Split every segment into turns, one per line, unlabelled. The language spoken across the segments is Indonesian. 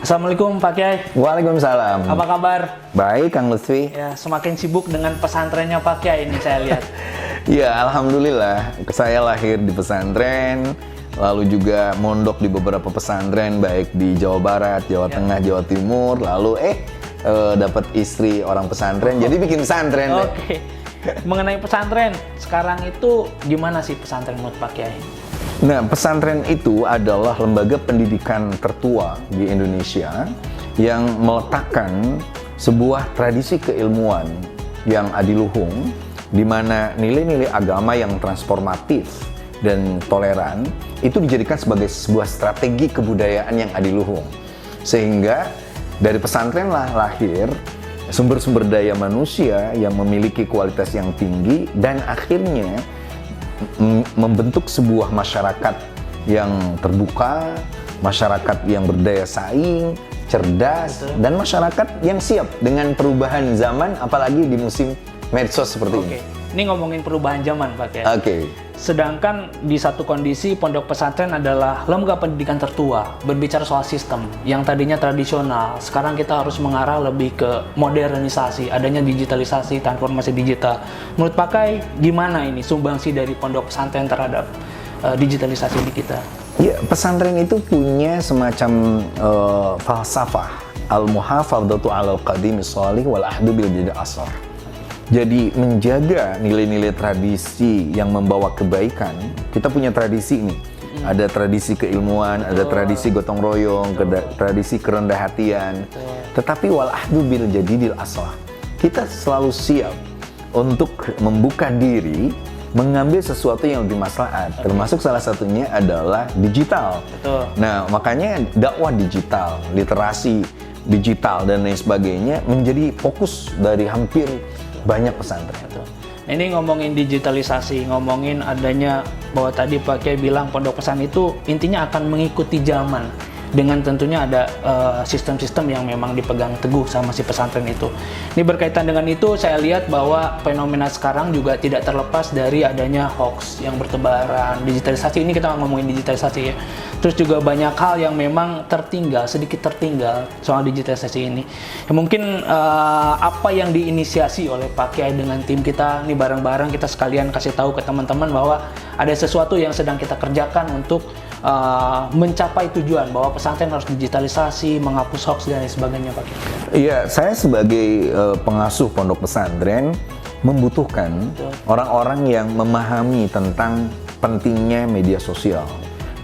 Assalamualaikum Pak Kiai.
Waalaikumsalam.
Apa kabar?
Baik, Kang Lutfi.
Ya, semakin sibuk dengan pesantrennya Pak Kiai ini saya lihat.
Ya, alhamdulillah. Saya lahir di pesantren, lalu juga mondok di beberapa pesantren baik di Jawa Barat, Jawa Tengah, Jawa Timur. Lalu dapat istri orang pesantren, jadi bikin pesantren.
Oke. Mengenai pesantren, sekarang itu gimana sih pesantren menurut Pak Kiai?
Nah, pesantren itu adalah lembaga pendidikan tertua di Indonesia yang meletakkan sebuah tradisi keilmuan yang adiluhung, di mana nilai-nilai agama yang transformatif dan toleran itu dijadikan sebagai sebuah strategi kebudayaan yang adiluhung. Sehingga dari pesantren lahir sumber-sumber daya manusia yang memiliki kualitas yang tinggi dan akhirnya membentuk sebuah masyarakat yang terbuka, masyarakat yang berdaya saing, cerdas, dan masyarakat yang siap dengan perubahan zaman, apalagi di musim medsos seperti ini.
Ini ngomongin perubahan zaman Pak Kiai.
Oke.
Sedangkan di satu kondisi pondok pesantren adalah lembaga pendidikan tertua, berbicara soal sistem yang tadinya tradisional, sekarang kita harus mengarah lebih ke modernisasi, adanya digitalisasi, transformasi digital. Menurut Pak Kiai, gimana ini sumbangsi dari pondok pesantren terhadap digitalisasi di kita?
Ya, pesantren itu punya semacam falsafah al-muhafadzatu 'alal qadimi shalih wal ahdu bil jadid asar. Jadi menjaga nilai-nilai tradisi yang membawa kebaikan. Kita punya tradisi nih. Ada tradisi keilmuan, ada tradisi gotong royong, tradisi kerendah hatian. Tetapi wal ahdu bil jadidil aslah. Kita selalu siap untuk membuka diri, mengambil sesuatu yang lebih maslahat. Termasuk salah satunya adalah digital.
Betul.
Nah, makanya dakwah digital, literasi digital dan lain sebagainya menjadi fokus dari hampir banyak pesantren.
Nah, ini ngomongin digitalisasi, ngomongin adanya bahwa tadi Pak Kiai bilang pondok pesantren itu intinya akan mengikuti zaman dengan tentunya ada sistem-sistem yang memang dipegang teguh sama si pesantren itu. Ini berkaitan dengan itu saya lihat bahwa fenomena sekarang juga tidak terlepas dari adanya hoax yang bertebaran, digitalisasi. Ini kita ngomongin digitalisasi ya. Terus juga banyak hal yang memang sedikit tertinggal soal digitalisasi ini. Ya, mungkin apa yang diinisiasi oleh Pak Kiai dengan tim kita, nih bareng-bareng kita sekalian kasih tahu ke teman-teman bahwa ada sesuatu yang sedang kita kerjakan untuk mencapai tujuan bahwa pesantren harus digitalisasi, menghapus hoax dan lain sebagainya Pak Kiai.
Iya, saya sebagai pengasuh pondok pesantren membutuhkan orang-orang yang memahami tentang pentingnya media sosial.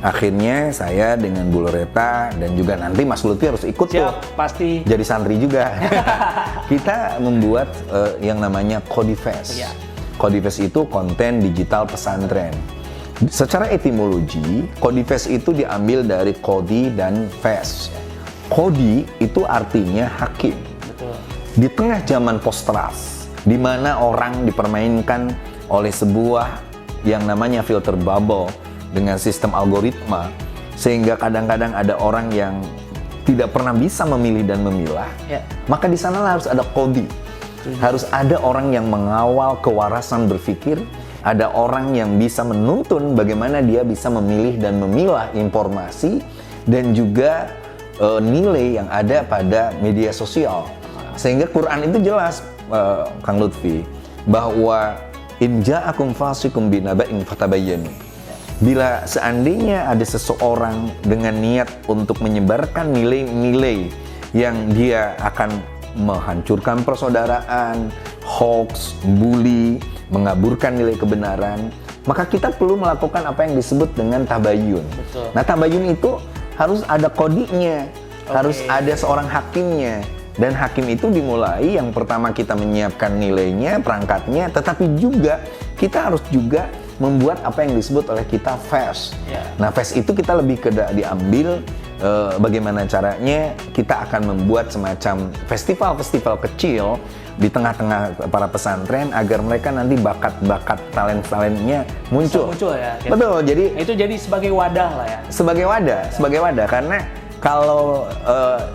Akhirnya saya dengan Bu Loreta dan juga nanti Mas Lutfi harus ikut tuh.
Pasti.
Jadi santri juga. Kita membuat yang namanya Kodifes. Kodifes itu konten digital pesantren. Secara etimologi, Kodifes itu diambil dari Kodi dan Fes. Kodi itu artinya hakim.
Betul.
Di tengah zaman post-trust, di mana orang dipermainkan oleh sebuah yang namanya filter bubble dengan sistem algoritma, sehingga kadang-kadang ada orang yang tidak pernah bisa memilih dan memilah, maka di sana harus ada kodi. Harus ada orang yang mengawal kewarasan berpikir, ada orang yang bisa menuntun bagaimana dia bisa memilih dan memilah informasi dan juga nilai yang ada pada media sosial. Sehingga Quran itu jelas, Kang Lutfi, bahwa in ja'akum fasiqun binaba'in fatabayyanu. Bila seandainya ada seseorang dengan niat untuk menyebarkan nilai-nilai yang dia akan menghancurkan persaudaraan, hoax, bully, mengaburkan nilai kebenaran, maka kita perlu melakukan apa yang disebut dengan tabayun.
Betul.
Nah, tabayun itu harus ada kodinya, harus ada seorang hakimnya. Dan hakim itu dimulai yang pertama kita menyiapkan nilainya, perangkatnya, tetapi juga kita harus juga membuat apa yang disebut oleh kita FES. Nah, FES itu kita lebih diambil bagaimana caranya kita akan membuat semacam festival-festival kecil di tengah-tengah para pesantren agar mereka nanti bakat-bakat talent-talentnya muncul.
Ya.
Betul. Jadi
itu jadi sebagai wadah lah ya.
Sebagai wadah karena kalau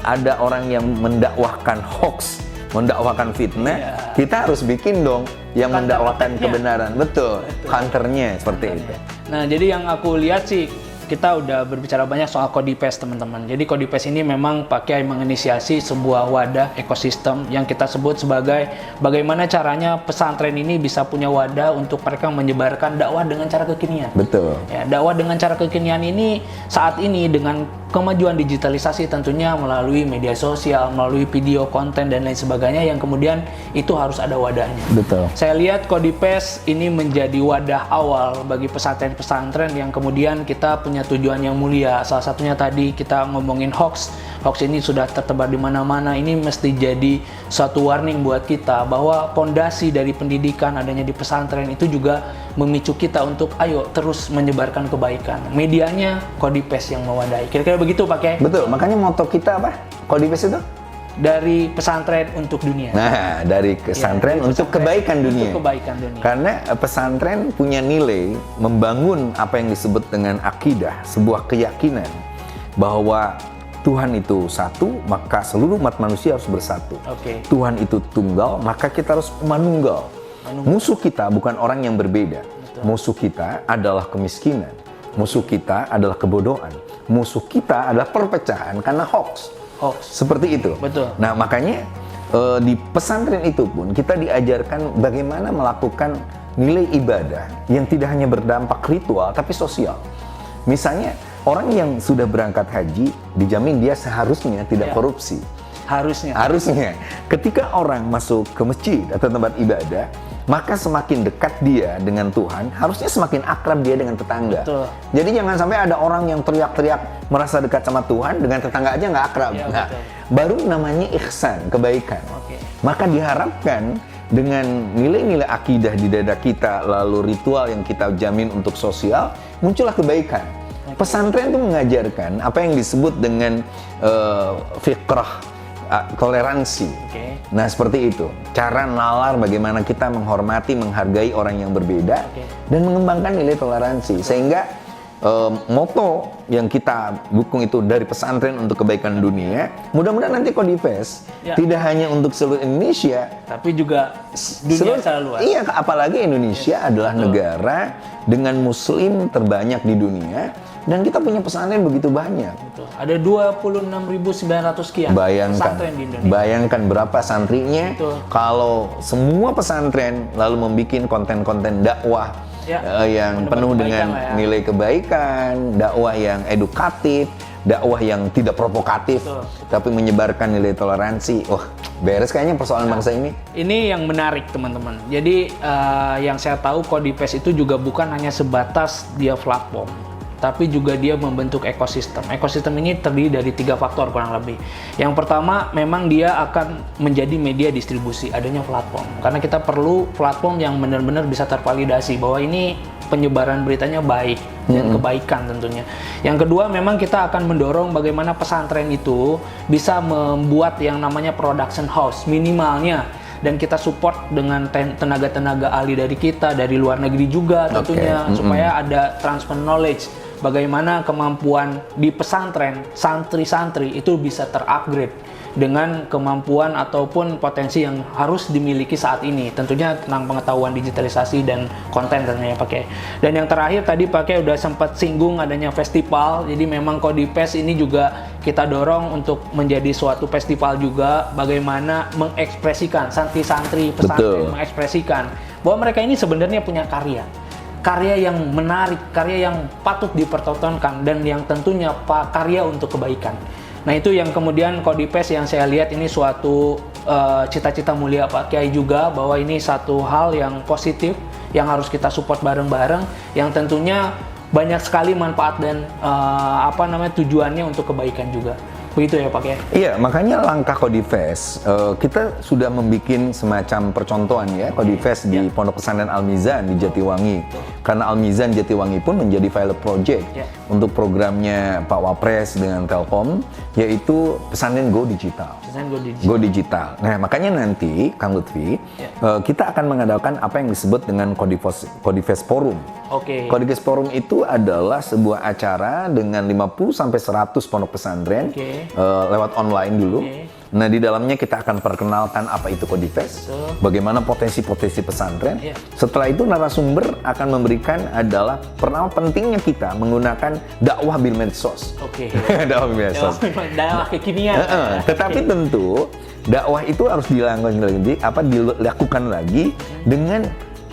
ada orang yang mendakwahkan hoax, mendakwahkan fitnah, kita harus bikin dong yang mendakwakan kebenaran. Betul. Hunternya seperti itu.
Nah, jadi yang aku lihat sih kita udah berbicara banyak soal Kodipes teman-teman. Jadi Kodipes ini memang pakai menginisiasi sebuah wadah ekosistem yang kita sebut sebagai bagaimana caranya pesantren ini bisa punya wadah untuk mereka menyebarkan dakwah dengan cara kekinian.
Betul.
Ya, dakwah dengan cara kekinian ini saat ini dengan kemajuan digitalisasi tentunya melalui media sosial, melalui video, konten dan lain sebagainya yang kemudian itu harus ada wadahnya.
Betul.
Saya lihat Kodipes ini menjadi wadah awal bagi pesantren-pesantren yang kemudian kita punya tujuan yang mulia. Salah satunya tadi kita ngomongin hoax. Hoax ini sudah tertebar di mana-mana. Ini mesti jadi suatu warning buat kita bahwa pondasi dari pendidikan adanya di pesantren itu juga memicu kita untuk ayo terus menyebarkan kebaikan. Medianya Kodipes yang mewadahi. Kira-kira begitu Pak Kiai?
Betul. Makanya moto kita apa? Kodipes itu?
Dari pesantren untuk dunia.
Nah, dari pesantren untuk kebaikan dunia.
Untuk kebaikan dunia.
Karena pesantren punya nilai membangun apa yang disebut dengan akidah, sebuah keyakinan bahwa Tuhan itu satu, maka seluruh umat manusia harus bersatu. Tuhan itu tunggal, maka kita harus manunggal. Musuh kita bukan orang yang berbeda. Musuh kita adalah kemiskinan. Musuh kita adalah kebodohan. Musuh kita adalah perpecahan karena hoax. Seperti itu.
Betul.
Nah, makanya di pesantren itu pun kita diajarkan bagaimana melakukan nilai ibadah yang tidak hanya berdampak ritual tapi sosial. Misalnya orang yang sudah berangkat haji dijamin dia seharusnya tidak korupsi. Harusnya. Ketika orang masuk ke masjid atau tempat ibadah, maka semakin dekat dia dengan Tuhan, harusnya semakin akrab dia dengan tetangga.
Betul.
Jadi jangan sampai ada orang yang teriak-teriak merasa dekat sama Tuhan, dengan tetangga aja nggak akrab.
Ya,
nah, baru namanya ihsan, kebaikan. Maka diharapkan dengan nilai-nilai akidah di dada kita, lalu ritual yang kita jamin untuk sosial, muncullah kebaikan. Pesantren itu mengajarkan apa yang disebut dengan fikrah toleransi. Nah, seperti itu. Cara nalar bagaimana kita menghormati, menghargai orang yang berbeda dan mengembangkan nilai toleransi. Sehingga moto yang kita dukung itu dari pesantren untuk kebaikan dunia. Mudah-mudahan nanti Kodipes tidak hanya untuk seluruh Indonesia,
tapi juga dunia secara luas.
Iya, apalagi Indonesia adalah negara dengan muslim terbanyak di dunia. Dan kita punya pesantren begitu banyak.
Betul. Ada 26.900 sekian pesantren di Indonesia.
Bayangkan berapa santrinya.
Betul.
Kalau semua pesantren lalu membuat konten-konten dakwah yang penuh dengan nilai kebaikan, dakwah yang edukatif, dakwah yang tidak provokatif, tapi menyebarkan nilai toleransi. Wah, beres kayaknya persoalan bangsa ini. Ini
yang menarik teman-teman. Jadi yang saya tahu Kodipes itu juga bukan hanya sebatas dia platform, tapi juga dia membentuk ekosistem. Ekosistem ini terdiri dari 3 faktor kurang lebih. Yang pertama, memang dia akan menjadi media distribusi, adanya platform. Karena kita perlu platform yang benar-benar bisa tervalidasi bahwa ini penyebaran beritanya baik dan kebaikan tentunya. Yang kedua, memang kita akan mendorong bagaimana pesantren itu bisa membuat yang namanya production house minimalnya. Dan kita support dengan tenaga-tenaga ahli dari kita, dari luar negeri juga tentunya, supaya ada transfer knowledge. Bagaimana kemampuan di pesantren, santri-santri itu bisa terupgrade dengan kemampuan ataupun potensi yang harus dimiliki saat ini. Tentunya tentang pengetahuan digitalisasi dan konten tentunya pakai. Dan yang terakhir tadi pakai udah sempat singgung adanya festival. Jadi memang Kodipes ini juga kita dorong untuk menjadi suatu festival juga, bagaimana mengekspresikan santri-santri pesantren, mengekspresikan bahwa mereka ini sebenarnya punya karya yang menarik, karya yang patut dipertontonkan, dan yang tentunya karya untuk kebaikan. Nah, itu yang kemudian Kodipes yang saya lihat ini suatu cita-cita mulia Pak Kiai juga, bahwa ini satu hal yang positif yang harus kita support bareng-bareng, yang tentunya banyak sekali manfaat dan tujuannya untuk kebaikan juga. Begitu ya Pak Kiai?
Iya, makanya langkah Kodipes, kita sudah membuat semacam percontohan ya, Kodipes di Pondok Pesantren Al-Mizan di Jatiwangi. Karena Al-Mizan Jatiwangi pun menjadi pilot project untuk programnya Pak Wapres dengan Telkom, yaitu pesantren Go Digital. Go Digital. Nah, makanya nanti Kang Lutfi, kita akan mengadakan apa yang disebut dengan Kodipes Forum.
Oke.
Kodikes Forum itu adalah sebuah acara dengan 50 sampai 100 pondok pesantren
Oke.
lewat online dulu.
Oke.
Nah, di dalamnya kita akan perkenalkan apa itu Kodifes,
Betul.
bagaimana potensi-potensi pesantren.
Iya.
Setelah itu narasumber akan memberikan adalah pertama pentingnya kita menggunakan dakwah bil medsos.
Oke.
Dakwah bil medsos.
Dakwah kekinian.
Tetapi tentu dakwah itu harus dilakukan lagi dengan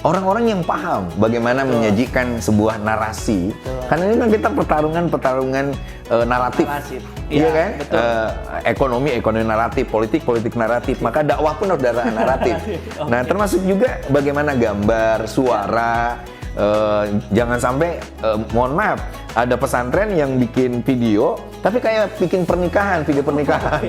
orang-orang yang paham bagaimana menyajikan sebuah narasi. Karena ini kan kita pertarungan naratif. Iya
Iya,
kan?
betul.
Ekonomi naratif, politik naratif. Maka dakwah pun harus ada naratif. Nah, termasuk juga bagaimana gambar, suara. Jangan sampai, mohon maaf, ada pesantren yang bikin video, tapi kayak bikin pernikahan, video pernikahan.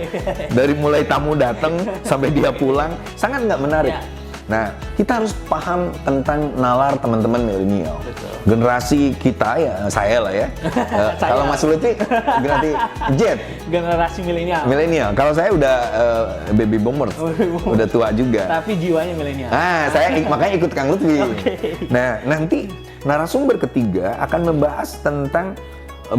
Dari mulai tamu datang sampai dia pulang, sangat nggak menarik.
Ya.
Nah, kita harus paham tentang nalar teman-teman milenial.
Betul.
Generasi kita ya, saya lah ya. Kalau Mas Lutfi, generasi Z,
Generasi milenial.
milenial. Kalau saya udah baby boomers, udah tua juga.
Tapi jiwanya milenial.
Saya makanya ikut Kang Lutfi.
Oke.
Nah, nanti narasumber ketiga akan membahas tentang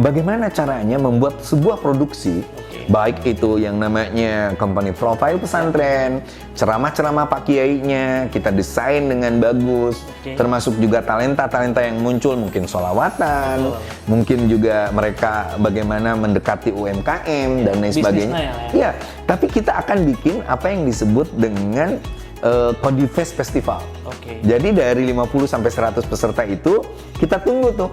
bagaimana caranya membuat sebuah produksi, baik itu yang namanya company profile pesantren, ceramah-ceramah Pak Kiainya, kita desain dengan bagus, termasuk juga talenta-talenta yang muncul, mungkin sholawatan, mungkin juga mereka bagaimana mendekati UMKM dan lain sebagainya. Iya, tapi kita akan bikin apa yang disebut dengan Kodifes Festival.
Oke.
Jadi dari 50 sampai 100 peserta itu kita tunggu tuh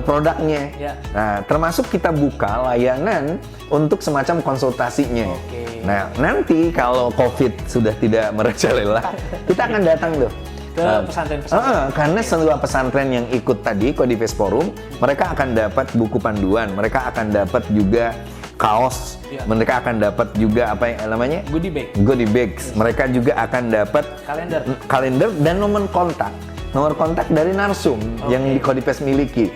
produknya.
Ya.
Nah, termasuk kita buka layanan untuk semacam konsultasinya.
Oke.
Nah, nanti kalau COVID sudah tidak merajalela, kita akan datang tuh
Ke pesantren-pesantren.
karena semua pesantren yang ikut tadi Kodifes Forum, mereka akan dapat buku panduan, mereka akan dapat juga kaos, mereka akan dapat juga apa yang namanya
Goodie bag.
goodie bags. Mereka juga akan dapat kalender dan nomor kontak dari narsum yang di Kodifes miliki.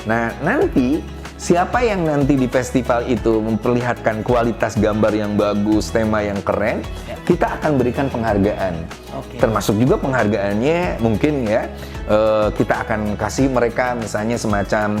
Nah, nanti siapa yang nanti di festival itu memperlihatkan kualitas gambar yang bagus, tema yang keren, kita akan berikan penghargaan. Termasuk juga penghargaannya mungkin ya kita akan kasih mereka misalnya semacam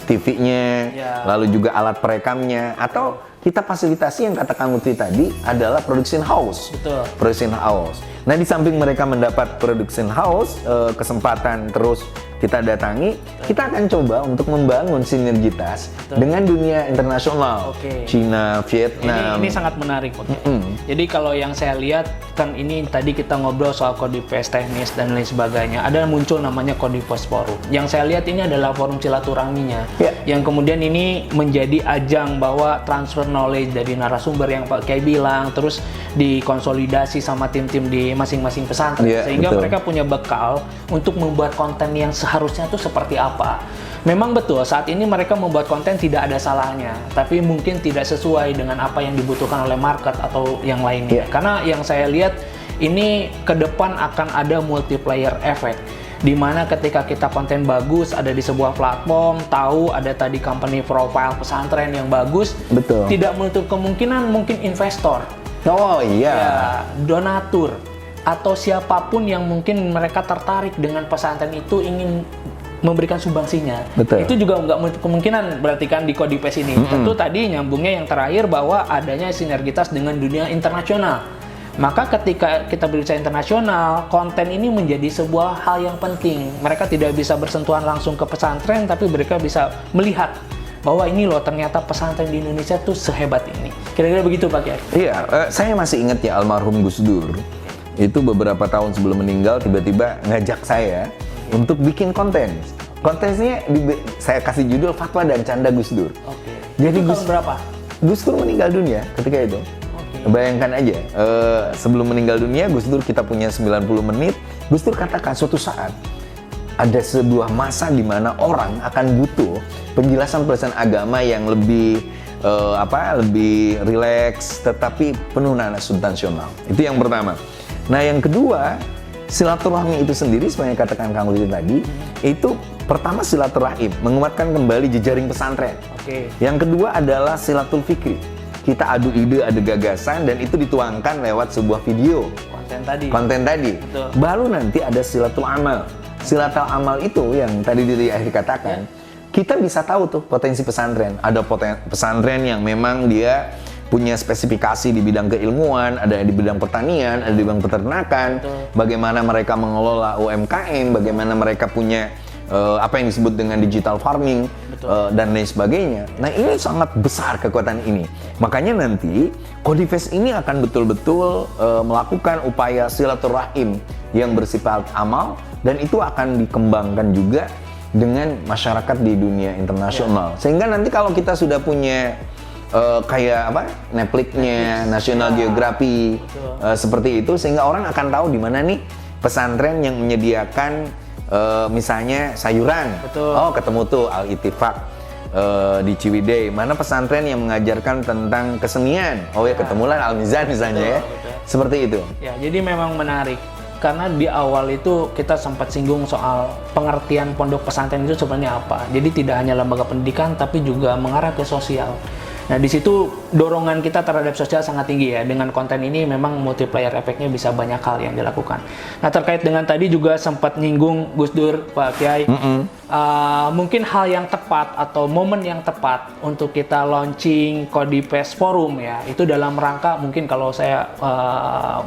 TV-nya, lalu juga alat perekamnya, atau kita fasilitasi yang kata Kang Lutfi tadi adalah production house.
Betul.
Production house. Nah, di samping mereka mendapat production house, kesempatan terus kita datangi, kita akan coba untuk membangun sinergitas dengan dunia internasional. Cina, Vietnam.
Ini sangat menarik. Jadi kalau yang saya lihat kan ini tadi kita ngobrol soal Kodifes teknis dan lain sebagainya. Ada muncul namanya Kodifes Forum. Yang saya lihat ini adalah forum silaturahminya. Yang kemudian ini menjadi ajang bahwa transfer knowledge dari narasumber yang Pak Kiai bilang, terus dikonsolidasi sama tim-tim di masing-masing pesantren, sehingga mereka punya bekal untuk membuat konten yang seharusnya tuh seperti apa. Memang betul saat ini mereka membuat konten tidak ada salahnya, tapi mungkin tidak sesuai dengan apa yang dibutuhkan oleh market atau yang lainnya. Karena yang saya lihat ini ke depan akan ada multiplayer effect, di mana ketika kita konten bagus ada di sebuah platform, tahu ada tadi company profile pesantren yang bagus, tidak menutup kemungkinan mungkin investor, donatur, atau siapapun yang mungkin mereka tertarik dengan pesantren itu ingin memberikan sumbangsinya. Itu juga nggak menutup kemungkinan berarti kan di Kodifes ini. Tentu tadi nyambungnya yang terakhir bahwa adanya sinergitas dengan dunia internasional. Maka ketika kita berbicara internasional, konten ini menjadi sebuah hal yang penting. Mereka tidak bisa bersentuhan langsung ke pesantren, tapi mereka bisa melihat bahwa ini loh ternyata pesantren di Indonesia tuh sehebat ini. Kira-kira begitu Pak Kiai?
Iya, saya masih ingat ya almarhum Gus Dur. Itu beberapa tahun sebelum meninggal tiba-tiba ngajak saya untuk bikin konten. Kontennya saya kasih judul Fatwa dan Canda Gus Dur. Jadi
itu tahun berapa?
Gus Dur meninggal dunia ketika itu. Bayangkan aja, sebelum meninggal dunia Gus Dur kita punya 90 menit. Gus Dur katakan suatu saat ada sebuah masa di mana orang akan butuh penjelasan-penjelasan agama yang lebih lebih rileks tetapi penuh nada substansional. Itu yang pertama. Nah, yang kedua, silaturahmi itu sendiri seperti yang katakan Kang Lutfi tadi, itu pertama silaturahim, menguatkan kembali jejaring pesantren. Yang kedua adalah silatul fikri. Kita adu ide, adu gagasan, dan itu dituangkan lewat sebuah video. Konten tadi. Baru nanti ada silatul amal. Silatul amal itu yang tadi di akhir katakan, kita bisa tahu tuh potensi pesantren. Ada pesantren yang memang dia punya spesifikasi di bidang keilmuan, ada di bidang pertanian, ada di bidang peternakan, bagaimana mereka mengelola UMKM, bagaimana mereka punya apa yang disebut dengan digital farming, dan lain sebagainya. Nah, ini sangat besar kekuatan ini. Makanya nanti Codifest ini akan betul-betul melakukan upaya silaturahim yang bersifat amal, dan itu akan dikembangkan juga dengan masyarakat di dunia internasional. Sehingga nanti kalau kita sudah punya kayak apa, Netflix-nya, National Geography, seperti itu, sehingga orang akan tahu di mana nih pesantren yang menyediakan misalnya sayuran. Oh, ketemu tuh Al-Ittifaq di Ciwidey. Mana pesantren yang mengajarkan tentang kesenian? Oh ya, ketemulah Al-Mizan misalnya. Seperti itu.
Ya, jadi memang menarik. Karena di awal itu kita sempat singgung soal pengertian pondok pesantren itu sebenarnya apa. Jadi tidak hanya lembaga pendidikan, tapi juga mengarah ke sosial. Nah, di situ dorongan kita terhadap sosial sangat tinggi ya. Dengan konten ini memang multiplier efeknya bisa banyak hal yang dilakukan. Nah, terkait dengan tadi juga sempat nyinggung Gus Dur, Pak Kiai. Mungkin hal yang tepat atau momen yang tepat untuk kita launching Codifest Forum ya. Itu dalam rangka, mungkin kalau saya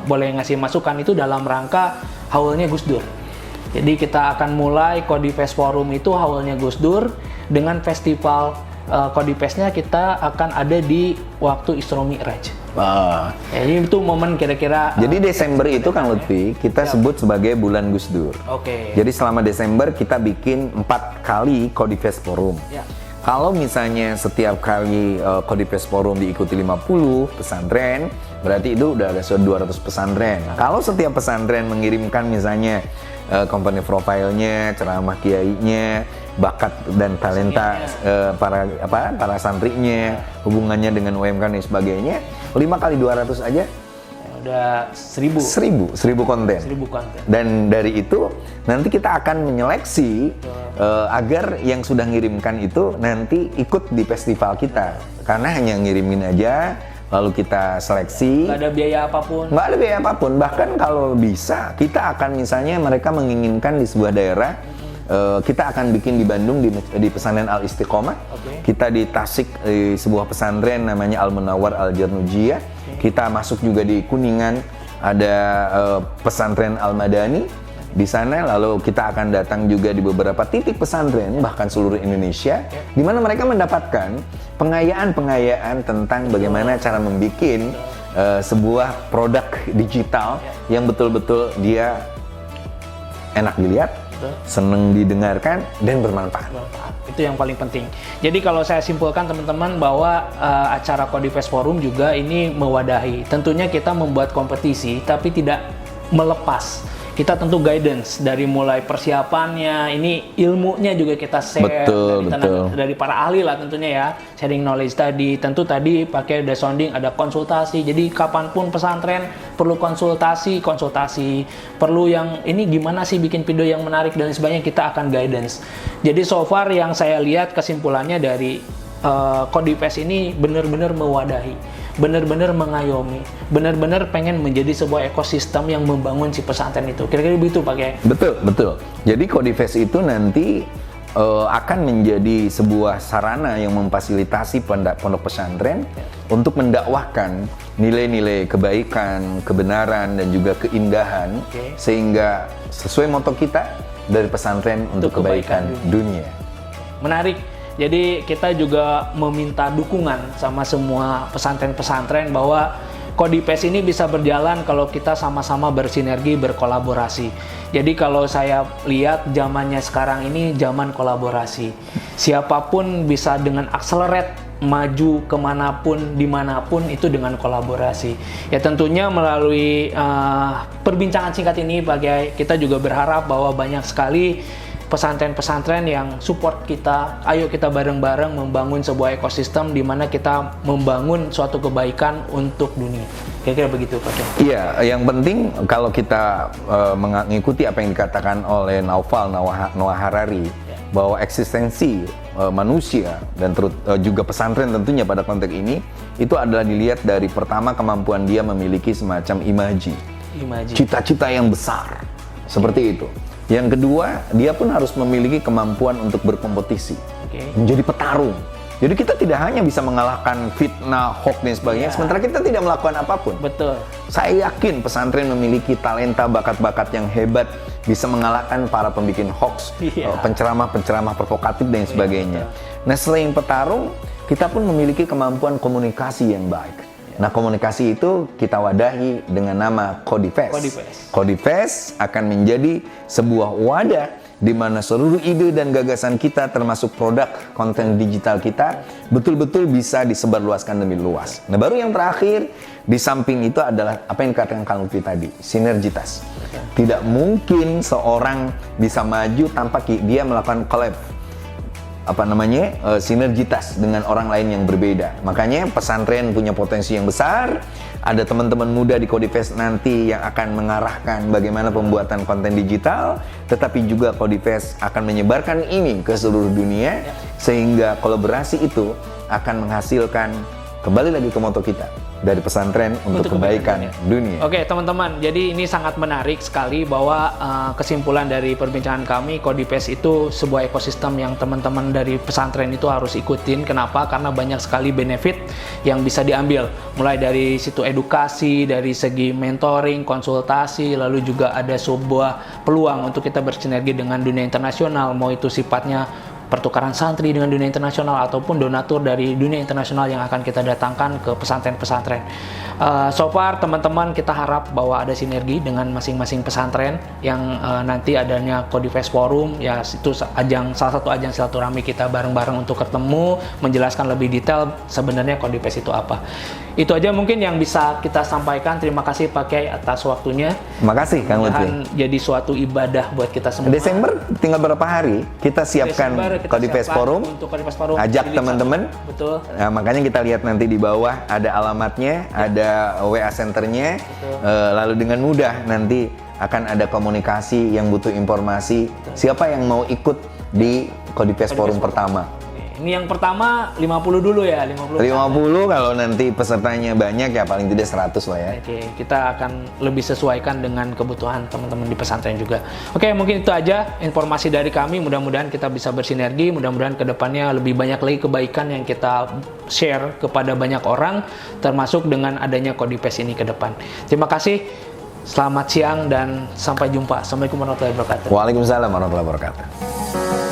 boleh ngasih masukan, itu dalam rangka haulnya Gus Dur. Jadi kita akan mulai Codifest Forum itu haulnya Gus Dur dengan festival Codifest-nya kita akan ada di waktu Isra Mi'raj. Jadi itu momen kira-kira.
Jadi Desember itu Kang Lutfi kita sebut sebagai bulan Gus Dur. Jadi selama Desember kita bikin 4 kali Codifest Forum. Kalau misalnya setiap kali Codifest Forum diikuti 50 pesantren, berarti itu udah ada 200 pesantren. Kalau setiap pesantren mengirimkan misalnya company profile-nya, ceramah kiainya, bakat dan talenta para santrinya, hubungannya dengan UMKM dan sebagainya, 5 kali 200 aja
udah 1000
konten.
1000 konten.
Dan dari itu nanti kita akan menyeleksi agar yang sudah ngirimkan itu nanti ikut di festival kita. Karena hanya ngirimin aja, lalu kita seleksi.
Nggak ada biaya apapun.
Nggak ada biaya apapun. Bahkan kalau bisa, kita akan misalnya mereka menginginkan di sebuah daerah, kita akan bikin di Bandung di pesantren Al-Istiqomah. Kita di Tasik di sebuah pesantren namanya Al-Munawwar Al-Jarnujiyah. Kita masuk juga di Kuningan ada pesantren Al-Madani di sana. Lalu kita akan datang juga di beberapa titik pesantren bahkan seluruh Indonesia, di mana mereka mendapatkan pengayaan tentang bagaimana cara membuat sebuah produk digital yang betul-betul dia enak dilihat, seneng didengarkan, dan bermanfaat.
Itu yang paling penting. Jadi kalau saya simpulkan teman-teman bahwa acara Codifest Forum juga ini mewadahi. Tentunya kita membuat kompetisi tapi tidak melepas. Kita tentu guidance dari mulai persiapannya, ini ilmunya juga kita share dari para ahli lah tentunya ya, sharing knowledge tadi. Tentu tadi pakai udah sounding, ada konsultasi. Jadi kapanpun pesantren perlu konsultasi, perlu yang ini gimana sih bikin video yang menarik dan sebagainya, kita akan guidance. Jadi so far yang saya lihat kesimpulannya dari Codifest ini benar-benar mewadahi, benar-benar mengayomi, benar-benar pengen menjadi sebuah ekosistem yang membangun si pesantren itu. Kira-kira begitu Pak Kiai?
Betul. Jadi Codifest itu nanti akan menjadi sebuah sarana yang memfasilitasi pondok pesantren untuk mendakwahkan nilai-nilai kebaikan, kebenaran, dan juga keindahan, sehingga sesuai moto kita dari pesantren untuk kebaikan dunia.
Menarik. Jadi kita juga meminta dukungan sama semua pesantren-pesantren bahwa Codifest ini bisa berjalan kalau kita sama-sama bersinergi, berkolaborasi. Jadi kalau saya lihat zamannya sekarang ini zaman kolaborasi. Siapapun bisa dengan accelerate maju kemanapun, dimanapun itu dengan kolaborasi. Ya tentunya melalui perbincangan singkat ini Pak Kiai, kita juga berharap bahwa banyak sekali pesantren-pesantren yang support kita. Ayo kita bareng-bareng membangun sebuah ekosistem di mana kita membangun suatu kebaikan untuk dunia. Kira-kira begitu Pak Kiai.
Iya, yang penting kalau kita mengikuti apa yang dikatakan oleh Noah Harari, bahwa eksistensi manusia dan juga pesantren tentunya pada konteks ini itu adalah dilihat dari pertama kemampuan dia memiliki semacam imaji. Cita-cita yang besar seperti itu. Yang kedua, dia pun harus memiliki kemampuan untuk berkompetisi, menjadi petarung. Jadi kita tidak hanya bisa mengalahkan fitnah, hoax dan sebagainya, sementara kita tidak melakukan apapun.
Betul.
Saya yakin pesantren memiliki talenta, bakat-bakat yang hebat, bisa mengalahkan para pembikin hoax, penceramah-penceramah provokatif dan sebagainya. Nah, selain petarung, kita pun memiliki kemampuan komunikasi yang baik. Nah, komunikasi itu kita wadahi dengan nama Codifest. Codifest akan menjadi sebuah wadah di mana seluruh ide dan gagasan kita termasuk produk konten digital kita betul-betul bisa disebarluaskan lebih luas. Nah, baru yang terakhir di samping itu adalah apa yang dikatakan Kang Lutfi tadi, sinergitas. Tidak mungkin seorang bisa maju tanpa dia melakukan collab, sinergitas dengan orang lain yang berbeda. Makanya pesantren punya potensi yang besar. Ada teman-teman muda di Codifest nanti yang akan mengarahkan bagaimana pembuatan konten digital, tetapi juga Codifest akan menyebarkan ini ke seluruh dunia, sehingga kolaborasi itu akan menghasilkan, kembali lagi ke moto kita, dari pesantren untuk kebaikan dunia.
Oke teman-teman, jadi ini sangat menarik sekali bahwa kesimpulan dari perbincangan kami, Codifest itu sebuah ekosistem yang teman-teman dari pesantren itu harus ikutin. Kenapa? Karena banyak sekali benefit yang bisa diambil, mulai dari situ edukasi, dari segi mentoring, konsultasi, lalu juga ada sebuah peluang untuk kita bersinergi dengan dunia internasional, mau itu sifatnya pertukaran santri dengan dunia internasional ataupun donatur dari dunia internasional yang akan kita datangkan ke pesantren-pesantren. So far teman-teman, kita harap bahwa ada sinergi dengan masing-masing pesantren yang nanti adanya Codifest Forum, ya itu salah satu ajang silaturahmi kita bareng-bareng untuk ketemu, menjelaskan lebih detail sebenarnya Codifest itu apa. Itu aja mungkin yang bisa kita sampaikan. Terima kasih Pak Kiai atas waktunya.
Terima kasih Kang Lutfi.
Jadi suatu ibadah buat kita semua.
Desember tinggal berapa hari kita siapkan Codifest Forum. Untuk Codifest Forum. Ajak teman-teman.
Betul.
Nah, makanya kita lihat nanti di bawah ada alamatnya, ada WA centernya. Lalu dengan mudah nanti akan ada komunikasi yang butuh informasi. Siapa yang mau ikut di Codifest Forum pertama?
Ini yang pertama 50 dulu ya, 50
kalau nanti pesertanya banyak ya paling tidak 100 lah ya.
Oke, kita akan lebih sesuaikan dengan kebutuhan teman-teman di pesantren juga. Oke, mungkin itu aja informasi dari kami. Mudah-mudahan kita bisa bersinergi, mudah-mudahan kedepannya lebih banyak lagi kebaikan yang kita share kepada banyak orang, termasuk dengan adanya Codifest ini ke depan. Terima kasih, selamat siang dan sampai jumpa. Assalamualaikum warahmatullahi wabarakatuh.
Waalaikumsalam warahmatullahi wabarakatuh.